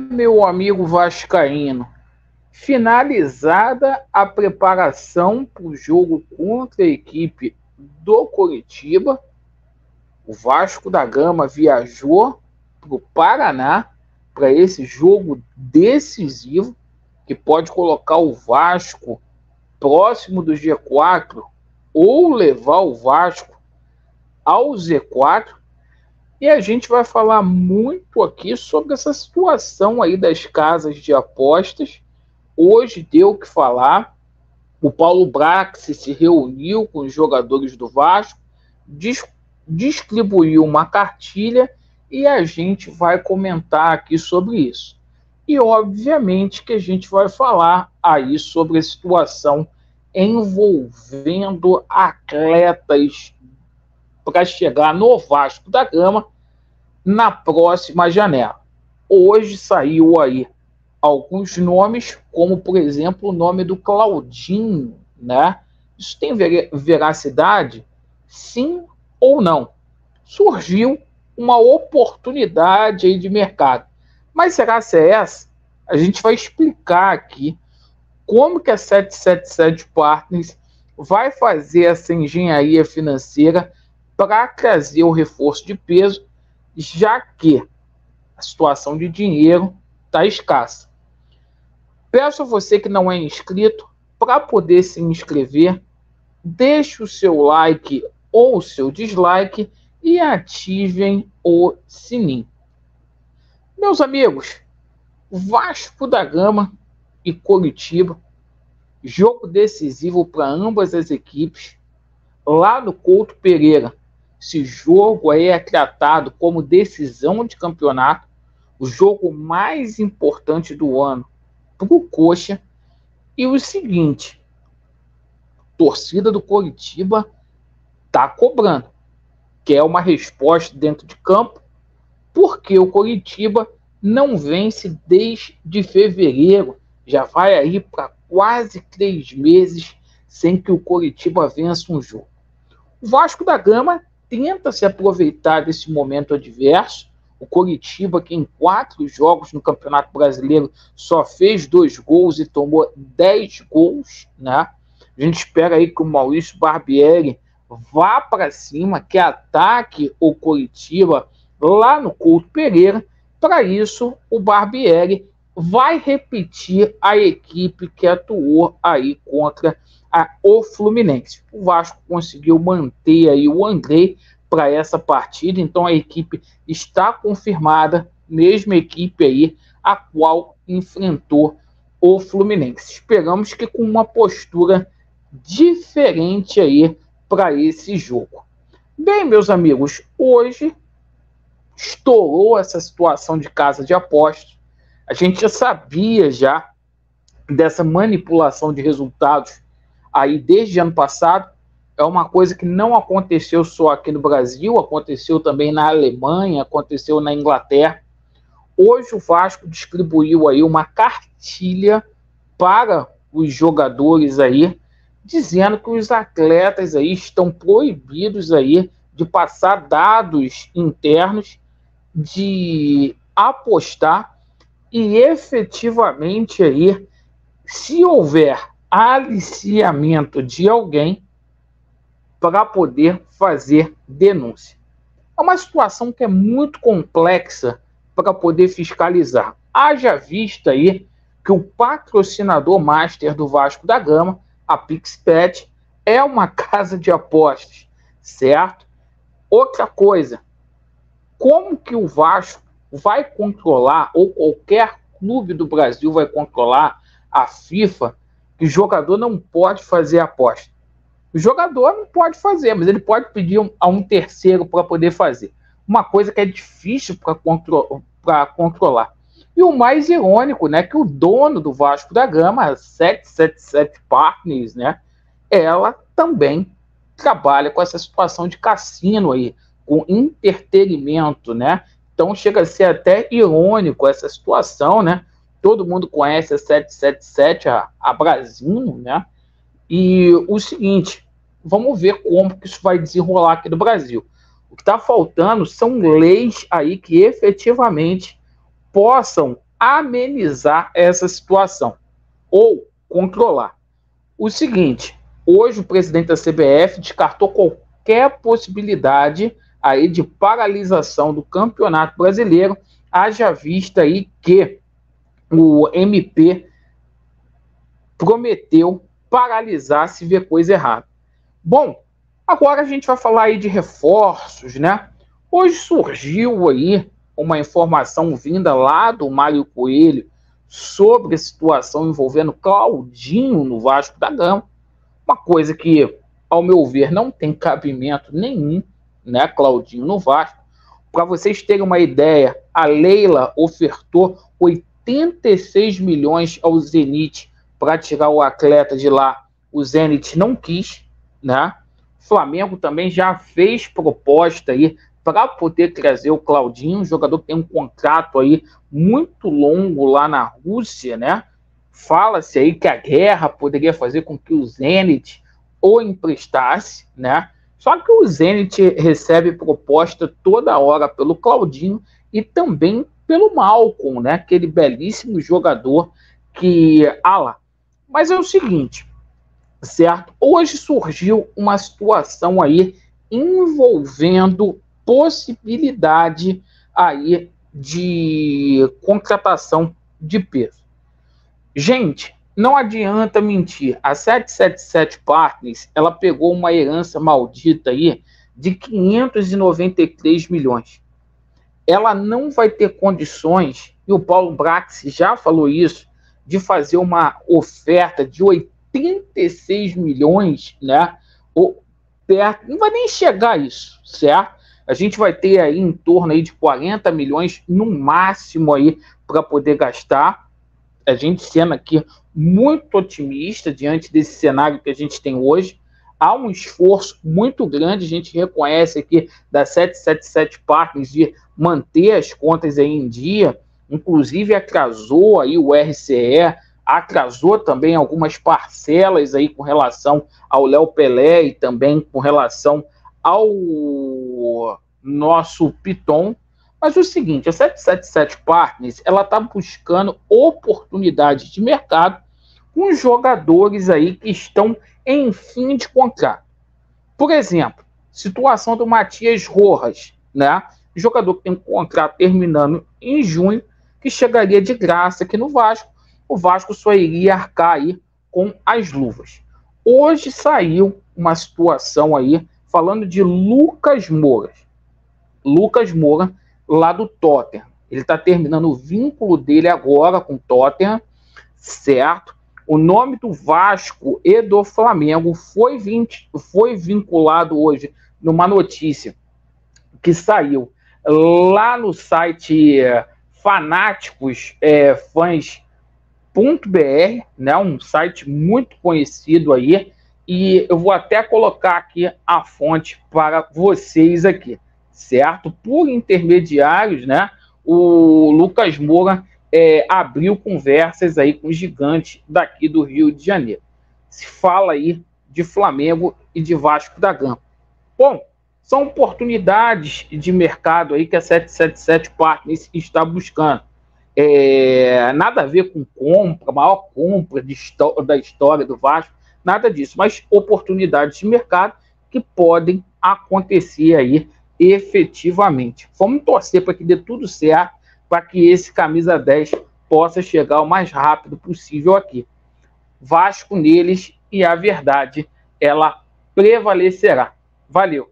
Meu amigo vascaíno, finalizada a preparação para o jogo contra a equipe do Coritiba, o Vasco da Gama viajou para o Paraná para esse jogo decisivo que pode colocar o Vasco próximo do G4 ou levar o Vasco ao Z4. E a gente vai falar muito aqui sobre essa situação aí das casas de apostas. Hoje deu o que falar. O Paulo Brax se reuniu com os jogadores do Vasco, distribuiu uma cartilha e a gente vai comentar aqui sobre isso. E obviamente que a gente vai falar aí sobre a situação envolvendo atletas para chegar no Vasco da Gama na próxima janela. Hoje saiu aí alguns nomes, como por exemplo o nome do Claudinho, né? Isso tem veracidade? Sim ou não? Surgiu uma oportunidade aí de mercado. Mas será que é essa? A gente vai explicar aqui como que a 777 Partners vai fazer essa engenharia financeira para trazer o reforço de peso, já que a situação de dinheiro está escassa. Peço a você que não é inscrito, para poder se inscrever, deixe o seu like ou o seu dislike e ativem o sininho. Meus amigos, Vasco da Gama e Coritiba, jogo decisivo para ambas as equipes, lá no Couto Pereira. Esse jogo aí é tratado como decisão de campeonato, o jogo mais importante do ano para o Coxa. E o seguinte, a torcida do Coritiba está cobrando, quer uma resposta dentro de campo, porque o Coritiba não vence desde fevereiro, já vai aí para quase 3 meses sem que o Coritiba vença um jogo. O Vasco da Gama tenta se aproveitar desse momento adverso. O Coritiba, que em 4 jogos no Campeonato Brasileiro só fez 2 gols e tomou 10 gols, né? A gente espera aí que o Maurício Barbieri vá para cima, que ataque o Coritiba lá no Couto Pereira. Para isso, o Barbieri vai repetir a equipe que atuou aí contra o Fluminense. O Vasco conseguiu manter aí o Andrei para essa partida, então a equipe está confirmada, mesma equipe aí a qual enfrentou o Fluminense. Esperamos que com uma postura diferente aí para esse jogo. Bem, meus amigos, hoje estourou essa situação de casa de apostas. A gente já sabia já dessa manipulação de resultados aí desde ano passado. É uma coisa que não aconteceu só aqui no Brasil, aconteceu também na Alemanha, aconteceu na Inglaterra. Hoje o Vasco distribuiu aí uma cartilha para os jogadores aí, dizendo que os atletas aí estão proibidos aí de passar dados internos, de apostar e efetivamente aí, se houver aliciamento de alguém, para poder fazer denúncia. É uma situação que é muito complexa para poder fiscalizar. Haja vista aí que o patrocinador master do Vasco da Gama, a PixBet, é uma casa de apostas, certo? Outra coisa, como que o Vasco vai controlar, ou qualquer clube do Brasil vai controlar a FIFA, que o jogador não pode fazer aposta? O jogador não pode fazer, mas ele pode pedir a um terceiro para poder fazer. Uma coisa que é difícil para controlar. E o mais irônico, né, que o dono do Vasco da Gama, a 777 Partners, né, ela também trabalha com essa situação de cassino aí, com entretenimento, né? Então chega a ser até irônico essa situação, né? Todo mundo conhece a 777, a Brasino, né? E o seguinte, vamos ver como que isso vai desenrolar aqui no Brasil. O que está faltando são leis aí que efetivamente possam amenizar essa situação ou controlar. O seguinte, hoje o presidente da CBF descartou qualquer possibilidade aí de paralisação do Campeonato Brasileiro, haja vista aí que o MP prometeu paralisar se ver coisa errada. Bom, agora a gente vai falar aí de reforços, né? Hoje surgiu aí uma informação vinda lá do Mário Coelho sobre a situação envolvendo Claudinho no Vasco da Gama, uma coisa que, ao meu ver, não tem cabimento nenhum, né, Claudinho no Vasco. Para vocês terem uma ideia, a Leila ofertou 86 milhões ao Zenit para tirar o atleta de lá. O Zenit não quis, né? O Flamengo também já fez proposta aí para poder trazer o Claudinho, um jogador que tem um contrato aí muito longo lá na Rússia, né? Fala-se aí que a guerra poderia fazer com que o Zenit o emprestasse, né? Só que o Zenit recebe proposta toda hora pelo Claudinho e também pelo Malcom, né? Aquele belíssimo jogador que há lá. Mas é o seguinte, certo? Hoje surgiu uma situação aí envolvendo possibilidade aí de contratação de peso. Gente, não adianta mentir. A 777 Partners, ela pegou uma herança maldita aí de 593 milhões. Ela não vai ter condições, e o Paulo Brax já falou isso, de fazer uma oferta de 86 milhões, né? Ou perto, não vai nem chegar a isso, certo? A gente vai ter aí em torno aí de 40 milhões no máximo aí para poder gastar. A gente sendo aqui muito otimista diante desse cenário que a gente tem hoje. Há um esforço muito grande, a gente reconhece aqui da 777 Partners de manter as contas aí em dia, inclusive atrasou aí o RCE, atrasou também algumas parcelas aí com relação ao Léo Pelé e também com relação ao nosso Piton. Mas o seguinte, a 777 Partners, ela está buscando oportunidades de mercado com jogadores aí que estão em fim de contrato. Por exemplo, situação do Matias Rojas, né? Jogador que tem um contrato terminando em junho, que chegaria de graça aqui no Vasco. O Vasco só iria arcar aí com as luvas. Hoje saiu uma situação aí falando de Lucas Moura. Lucas Moura, lá do Tottenham. Ele está terminando o vínculo dele agora com o Tottenham, certo? O nome do Vasco e do Flamengo foi vinculado hoje numa notícia que saiu lá no site fanáticos.fãs.br, né? Um site muito conhecido aí, e eu vou até colocar aqui a fonte para vocês aqui, certo? Por intermediários, né? O Lucas Moura abriu conversas aí com os gigantes daqui do Rio de Janeiro. Se fala aí de Flamengo e de Vasco da Gama. Bom, são oportunidades de mercado aí que a 777 Partners está buscando. Nada a ver com compra, maior compra da história do Vasco, nada disso, mas oportunidades de mercado que podem acontecer aí efetivamente. Vamos torcer para que dê tudo certo, para que esse camisa 10 possa chegar o mais rápido possível aqui. Vasco neles, e a verdade, ela prevalecerá. Valeu!